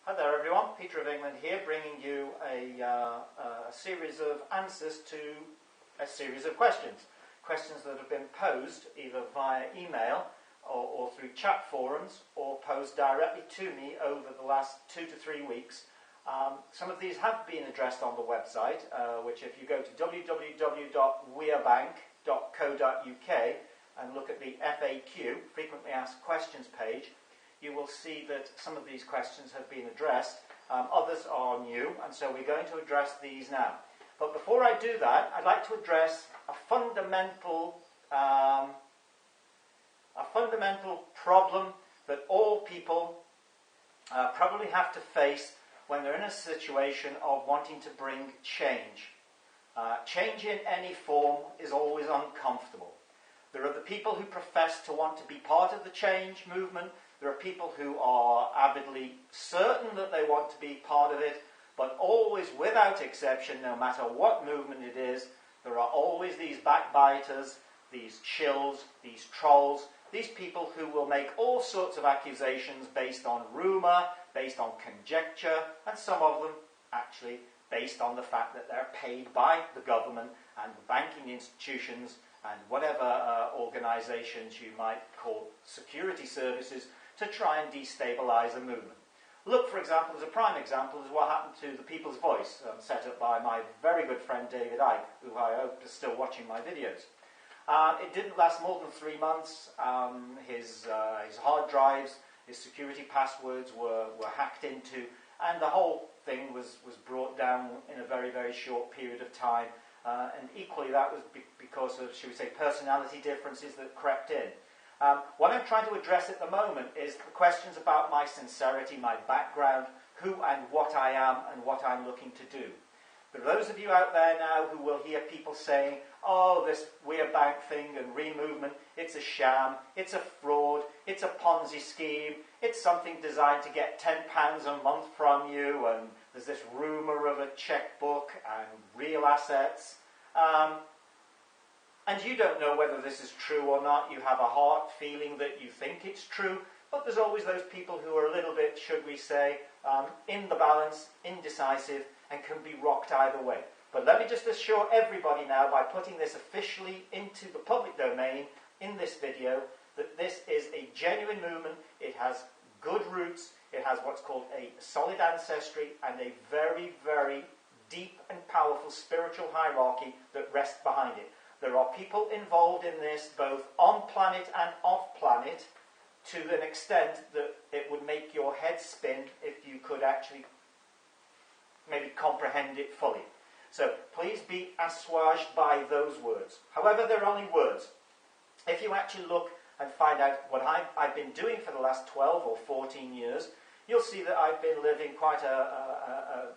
Hi there everyone, Peter of England here, bringing you a series of answers to a series of questions. Questions that have been posed either via email or through chat forums or posed directly to me over the last 2 to 3 weeks. Some of these have been addressed on the website, which if you go to www.wearebank.co.uk and look at the FAQ, Frequently Asked Questions page, you will see that some of these questions have been addressed. Others are new, and so we're going to address these now. But before I do that, I'd like to address a fundamental problem that all people probably have to face when they're in a situation of wanting to bring change. Change in any form is always uncomfortable. There are the people who profess to want to be part of the change movement. There are people who are avidly certain that they want to be part of it, but always, without exception, no matter what movement it is, there are always these backbiters, these shills, these trolls, these people who will make all sorts of accusations based on rumour, based on conjecture, and some of them actually based on the fact that they're paid by the government and the banking institutions and whatever organisations you might call security services to try and destabilise a movement. Look, for example, as a prime example, is what happened to the People's Voice, set up by my very good friend David Icke, who I hope is still watching my videos. It didn't last more than 3 months. His hard drives, his security passwords were hacked into, and the whole thing was brought down in a very, very short period of time. And equally that was because of, shall we say, personality differences that crept in. What I'm trying to address at the moment is the questions about my sincerity, my background, who and what I am and what I'm looking to do. There are those of you out there now who will hear people saying, oh, this We're Bank thing and re-movement, it's a sham, it's a fraud, it's a Ponzi scheme, it's something designed to get £10 a month from you, and there's this rumour of a checkbook and real assets. And you don't know whether this is true or not. You have a heart feeling that you think it's true, but there's always those people who are a little bit, should we say, in the balance, indecisive, and can be rocked either way. But let me just assure everybody now, by putting this officially into the public domain in this video, that this is a genuine movement. It has good roots, it has what's called a solid ancestry, and a very, very deep and powerful spiritual hierarchy that rests behind it. There are people involved in this, both on planet and off planet, to an extent that it would make your head spin if you could actually maybe comprehend it fully. So please be assuaged by those words. However, they're only words. If you actually look and find out what I've been doing for the last 12 or 14 years, you'll see that I've been living quite a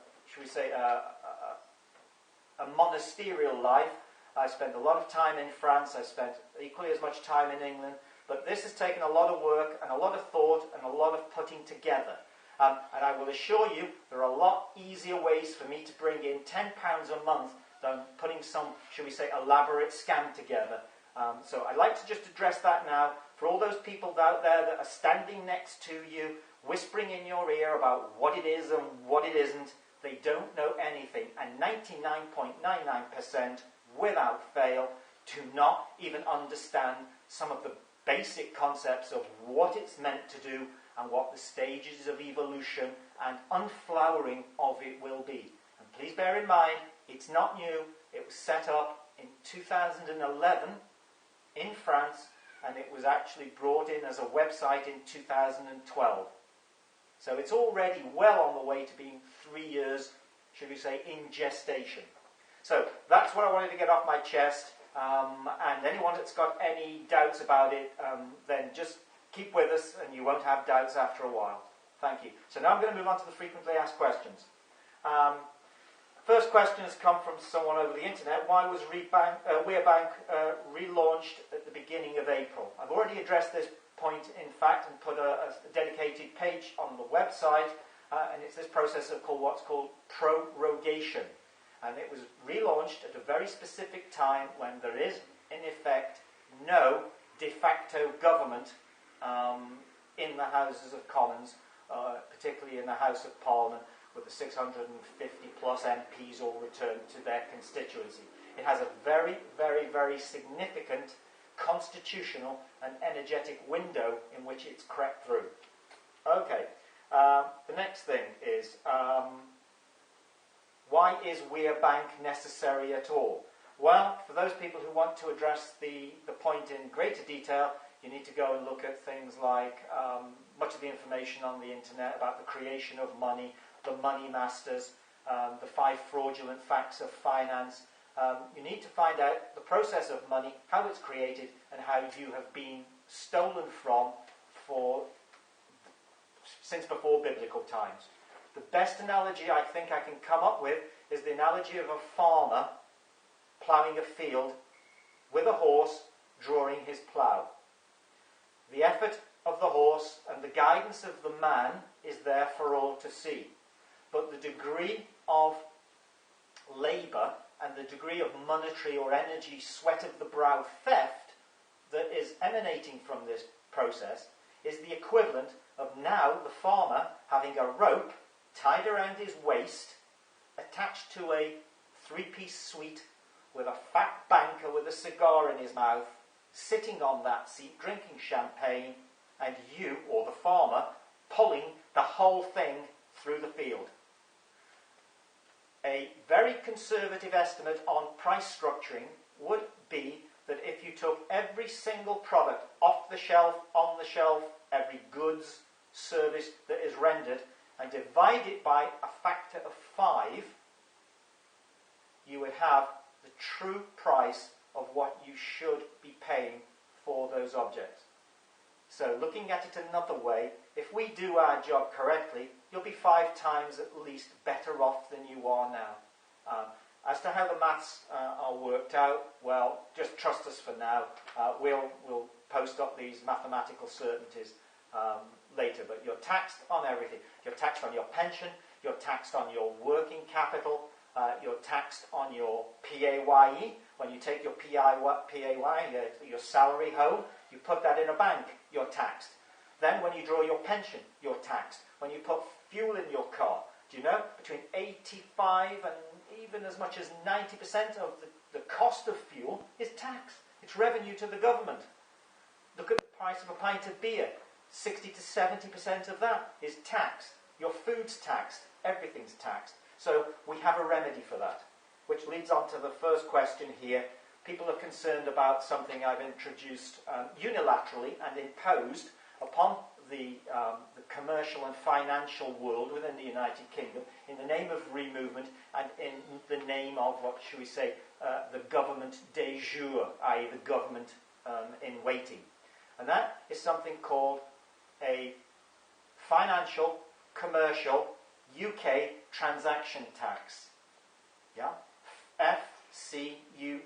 monasterial life. I spent a lot of time in France, I spent equally as much time in England, but this has taken a lot of work and a lot of thought and a lot of putting together. And I will assure you there are a lot easier ways for me to bring in £10 a month than putting some, shall we say, elaborate scam together. So I'd like to just address that now for all those people out there that are standing next to you, whispering in your ear about what it is and what it isn't. They don't know anything, and 99.99% without fail do not even understand some of the basic concepts of what it's meant to do and what the stages of evolution and unflowering of it will be. And please bear in mind, it's not new. It was set up in 2011 in France, and it was actually brought in as a website in 2012. So it's already well on the way to being 3 years, should we say, in gestation. So that's what I wanted to get off my chest, and anyone that's got any doubts about it, then just keep with us and you won't have doubts after a while. Thank you. So now I'm going to move on to the frequently asked questions. First question has come from someone over the internet. Why was We're Bank relaunched at the beginning of April? I've already addressed this point, in fact, and put a dedicated page on the website, and it's this process of what's called prorogation. And it was relaunched at a very specific time when there is, in effect, no de facto government in the Houses of Commons particularly in the House of Parliament, with the 650 plus MPs all returned to their constituency. It has a very, very, very significant constitutional and energetic window in which it's crept through. Okay, the next thing is, why is We a Bank necessary at all? Well, for those people who want to address the point in greater detail, you need to go and look at things like much of the information on the internet about the creation of money, the money masters, the 5 fraudulent facts of finance. You need to find out the process of money, how it's created, and how you have been stolen from since before biblical times. The best analogy I think I can come up with is the analogy of a farmer ploughing a field with a horse drawing his plough. The effort of the horse and the guidance of the man is there for all to see. But the degree of labour and the degree of monetary or energy sweat of the brow theft that is emanating from this process is the equivalent of now the farmer having a rope tied around his waist, attached to a 3-piece suite with a fat banker with a cigar in his mouth, sitting on that seat, drinking champagne, and you, or the farmer, pulling the whole thing through the field. A very conservative estimate on price structuring would be that if you took every single product off the shelf, on the shelf, every goods, service that is rendered, and divide it by a factor of 5, you would have the true price of what you should be paying for those objects. So looking at it another way, if we do our job correctly, you'll be 5 times at least better off than you are now. As to how the maths are worked out, well, just trust us for now. We'll post up these mathematical certainties later, but you're taxed on everything. You're taxed on your pension, you're taxed on your working capital, you're taxed on your PAYE. When you take your PAYE, your salary home, you put that in a bank, you're taxed. Then when you draw your pension, you're taxed. When you put fuel in your car, do you know, between 85 and even as much as 90% of the cost of fuel is tax. It's revenue to the government. Look at the price of a pint of beer. 60 to 70% of that is taxed. Your food's taxed. Everything's taxed. So we have a remedy for that. Which leads on to the first question here. People are concerned about something I've introduced unilaterally and imposed upon the commercial and financial world within the United Kingdom in the name of removement and in the name of, what should we say, the government de jure, i.e. the government in waiting. And that is something called a financial, commercial, UK transaction tax. Yeah? FCUKT,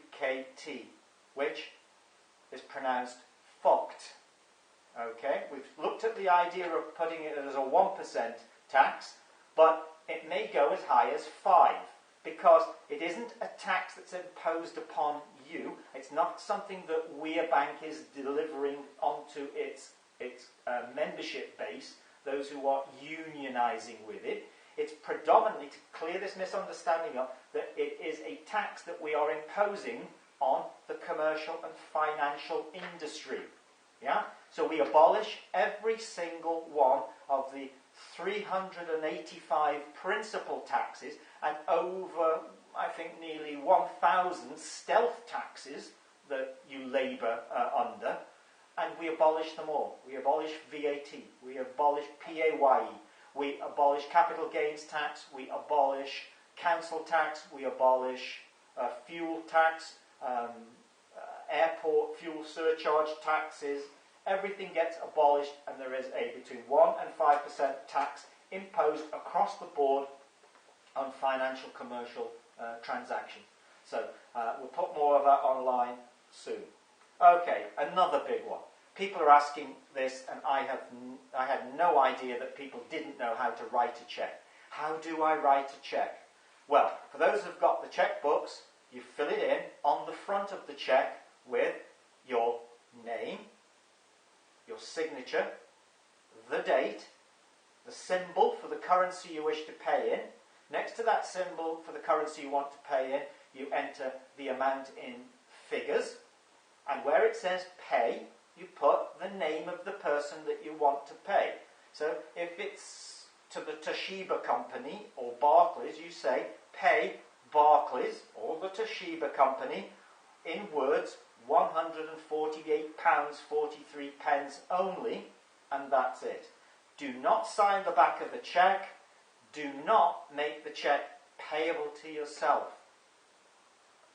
which is pronounced FOCT. Okay, we've looked at the idea of putting it as a 1% tax, but it may go as high as 5%, because it isn't a tax that's imposed upon you. It's not something that We a Bank is delivering onto its membership base, those who are unionising with it. It's predominantly, to clear this misunderstanding up, that it is a tax that we are imposing on the commercial and financial industry. Yeah? So we abolish every single one of the 385 principal taxes and over, I think, nearly 1,000 stealth taxes that you labour under, and we abolish them all. We abolish VAT, we abolish PAYE, we abolish capital gains tax, we abolish council tax, we abolish fuel tax, airport fuel surcharge taxes. Everything gets abolished, and there is a between 1 and 5% tax imposed across the board on financial commercial transactions. So we'll put more of that online soon. Okay, another big one. People are asking this, and I had no idea that people didn't know how to write a cheque. How do I write a cheque? Well, for those who've got the chequebooks, you fill it in on the front of the cheque with your name, your signature, the date, the symbol for the currency you wish to pay in. Next to that symbol for the currency you want to pay in, you enter the amount in figures. And where it says pay, you put the name of the person that you want to pay. So if it's to the Toshiba company or Barclays, you say pay Barclays or the Toshiba company in words £148.43 only, and that's it. Do not sign the back of the cheque. Do not make the cheque payable to yourself.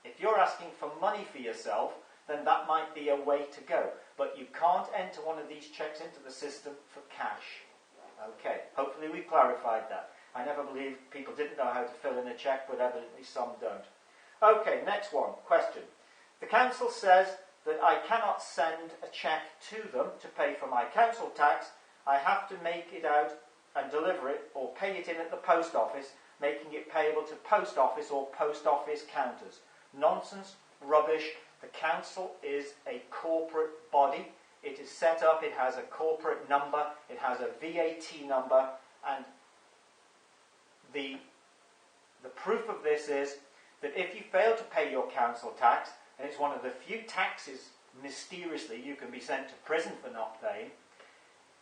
If you're asking for money for yourself, then that might be a way to go. But you can't enter one of these cheques into the system for cash. Okay, hopefully we've clarified that. I never believed people didn't know how to fill in a cheque, but evidently some don't. Okay, next one. Question. The council says that I cannot send a cheque to them to pay for my council tax. I have to make it out and deliver it or pay it in at the post office, making it payable to post office or post office counters. Nonsense, rubbish. The council is a corporate body. It is set up, it has a corporate number, it has a VAT number, and the proof of this is that if you fail to pay your council tax, and it's one of the few taxes, mysteriously, you can be sent to prison for not paying,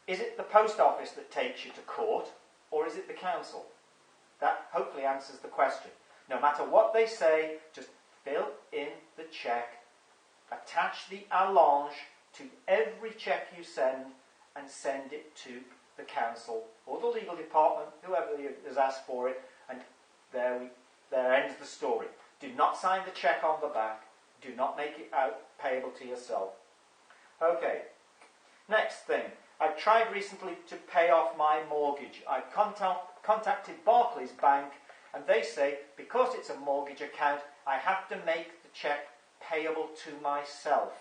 is it the post office that takes you to court, or is it the council? That hopefully answers the question. No matter what they say, just fill in the cheque, attach the allonge to every cheque you send, and send it to the council or the legal department, whoever has asked for it, and there ends the story. Do not sign the cheque on the back. Do not make it out payable to yourself. Okay, next thing. I've tried recently to pay off my mortgage. I contacted Barclays Bank, and they say because it's a mortgage account, I have to make the cheque payable to myself.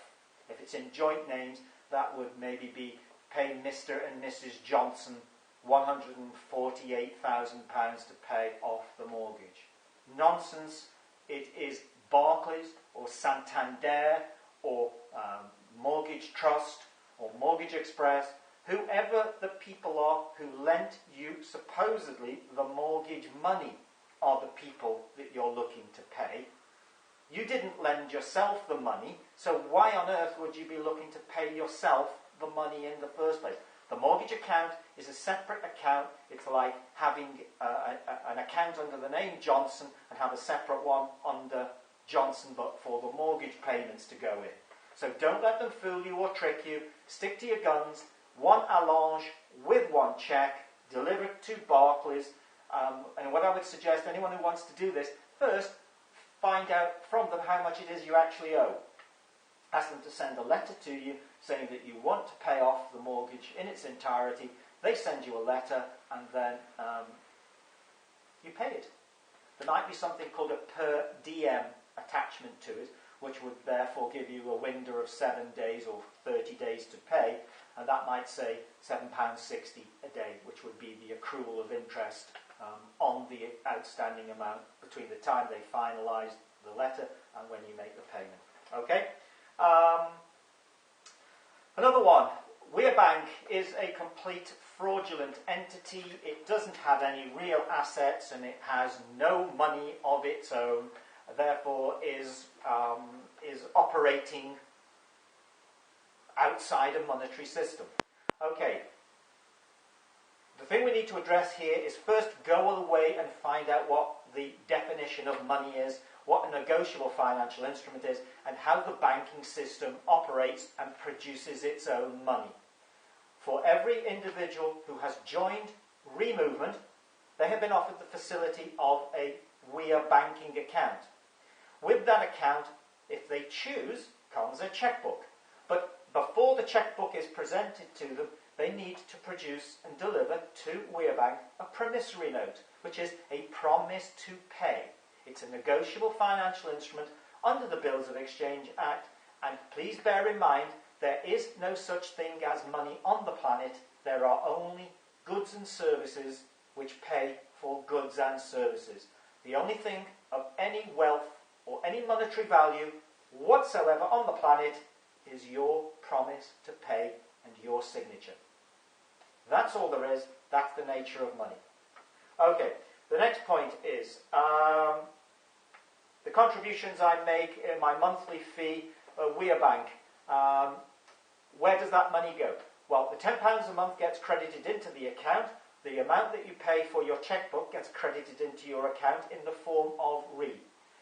If it's in joint names, that would maybe be paying Mr. and Mrs. Johnson £148,000 to pay off the mortgage. Nonsense. It is Barclays or Santander or Mortgage Trust or Mortgage Express, whoever the people are who lent you supposedly the mortgage money are the people that you're looking to pay. You didn't lend yourself the money, so why on earth would you be looking to pay yourself the money in the first place? The mortgage account is a separate account. It's like having an account under the name Johnson and have a separate one under Johnson, but for the mortgage payments to go in. So don't let them fool you or trick you. Stick to your guns. One allonge with one cheque, delivered to Barclays. And what I would suggest, anyone who wants to do this, first, find out from them how much it is you actually owe. Ask them to send a letter to you saying that you want to pay off the mortgage in its entirety. They send you a letter, and then you pay it. There might be something called a per diem attachment to it, which would therefore give you a window of 7 days or 30 days to pay, and that might say £7.60 a day, which would be the accrual of interest on the outstanding amount between the time they finalise the letter and when you make the payment. Okay? Another one. Weir Bank is a complete fraudulent entity. It doesn't have any real assets and it has no money of its own, therefore is operating outside a monetary system. Okay. The thing we need to address here is first go away and find out what the definition of money is, what a negotiable financial instrument is, and how the banking system operates and produces its own money. For every individual who has joined Removement, they have been offered the facility of a Weir banking account. With that account, if they choose, comes a chequebook. But before the chequebook is presented to them, they need to produce and deliver to Weir Bank a promissory note, which is a promise to pay. It's a negotiable financial instrument under the Bills of Exchange Act, and please bear in mind there is no such thing as money on the planet. There are only goods and services which pay for goods and services. The only thing of any wealth or any monetary value whatsoever on the planet is your promise to pay and your signature. That's all there is. That's the nature of money. Okay, the next point is the contributions I make in my monthly fee, We a Bank. Where does that money go? Well, the £10 a month gets credited into the account. The amount that you pay for your checkbook gets credited into your account in the form of RE.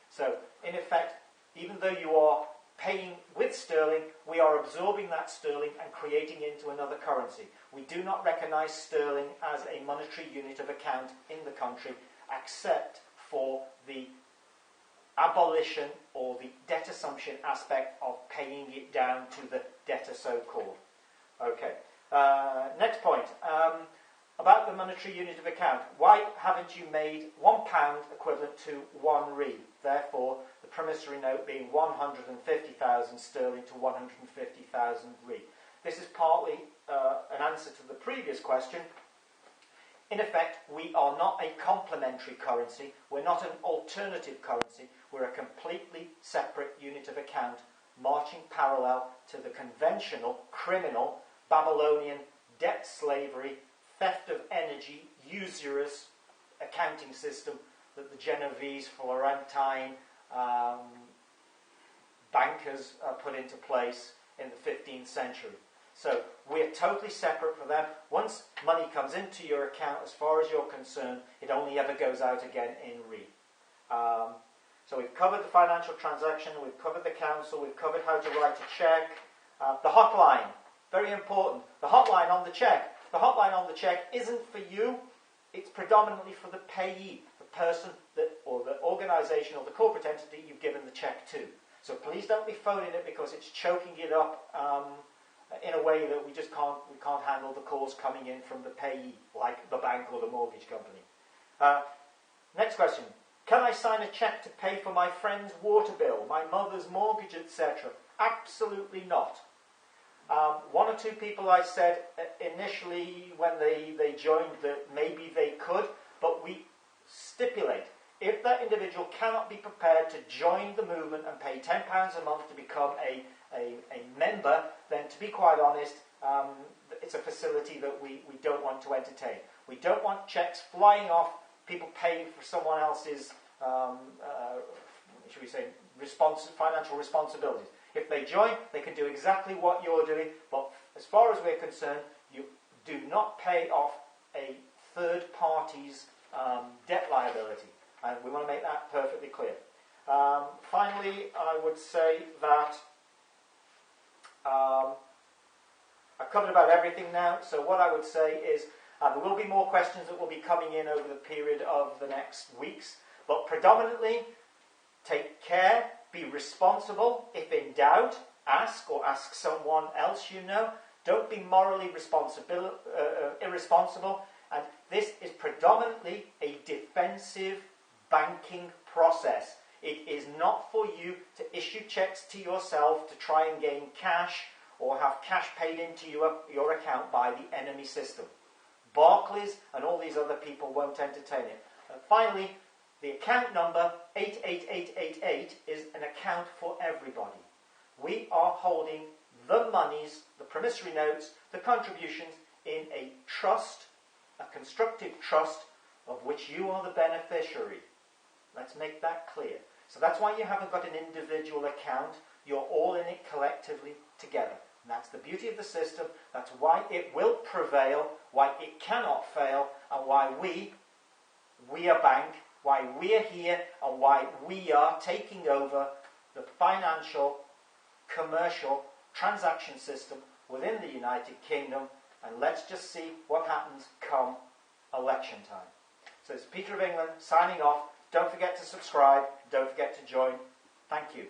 So, in effect, even though you are paying with sterling, we are absorbing that sterling and creating it into another currency. We do not recognise sterling as a monetary unit of account in the country, except for the abolition or the debt assumption aspect of paying it down to the debtor so-called. Okay. Next point. About the monetary unit of account. Why haven't you made £1 equivalent to 1 RE? Therefore, the promissory note being 150,000 sterling to 150,000 RE. This is partly an answer to the previous question. In effect, we are not a complementary currency. We're not an alternative currency. We're a completely separate unit of account, marching parallel to the conventional, criminal, Babylonian, debt slavery, theft of energy, usurious accounting system that the Genovese, Florentine bankers put into place in the 15th century. So we're totally separate from them. Once money comes into your account, as far as you're concerned, it only ever goes out again in RE. So we've covered the financial transaction, we've covered the council, we've covered how to write a cheque. The hotline, very important. The hotline on the cheque. The hotline on the cheque isn't for you, it's predominantly for the payee, the person that, or the organisation or the corporate entity you've given the cheque to. So please don't be phoning it because it's choking it up in a way that we can't handle the calls coming in from the payee, like the bank or the mortgage company. Next question. Can I sign a cheque to pay for my friend's water bill, my mother's mortgage, etc.? Absolutely not. One or two people I said initially when they joined that maybe they could, but we stipulate if that individual cannot be prepared to join the movement and pay £10 a month to become a member, then to be quite honest, it's a facility that we don't want to entertain. We don't want cheques flying off, people paying for someone else's, should we say, financial responsibilities. If they join, they can do exactly what you're doing, but as far as we're concerned, you do not pay off a third party's debt liability. And we want to make that perfectly clear. Finally, I would say that I've covered about everything now, so what I would say is there will be more questions that will be coming in over the period of the next weeks, but predominantly, take care, be responsible. If in doubt, ask or ask someone else you know. Don't be morally irresponsible. And this is predominantly a defensive banking process. It is not for you to issue checks to yourself to try and gain cash or have cash paid into your account by the enemy system. Barclays and all these other people won't entertain it. And finally, the account number 88888 is an account for everybody. We are holding the monies, the promissory notes, the contributions in a trust, a constructive trust of which you are the beneficiary. Let's make that clear. So that's why you haven't got an individual account. You're all in it collectively together. And that's the beauty of the system. That's why it will prevail, why it cannot fail, and why we are bank, why we are here, and why we are taking over the financial, commercial, transaction system within the United Kingdom. And let's just see what happens come election time. So it's Peter of England signing off. Don't forget to subscribe. Don't forget to join. Thank you.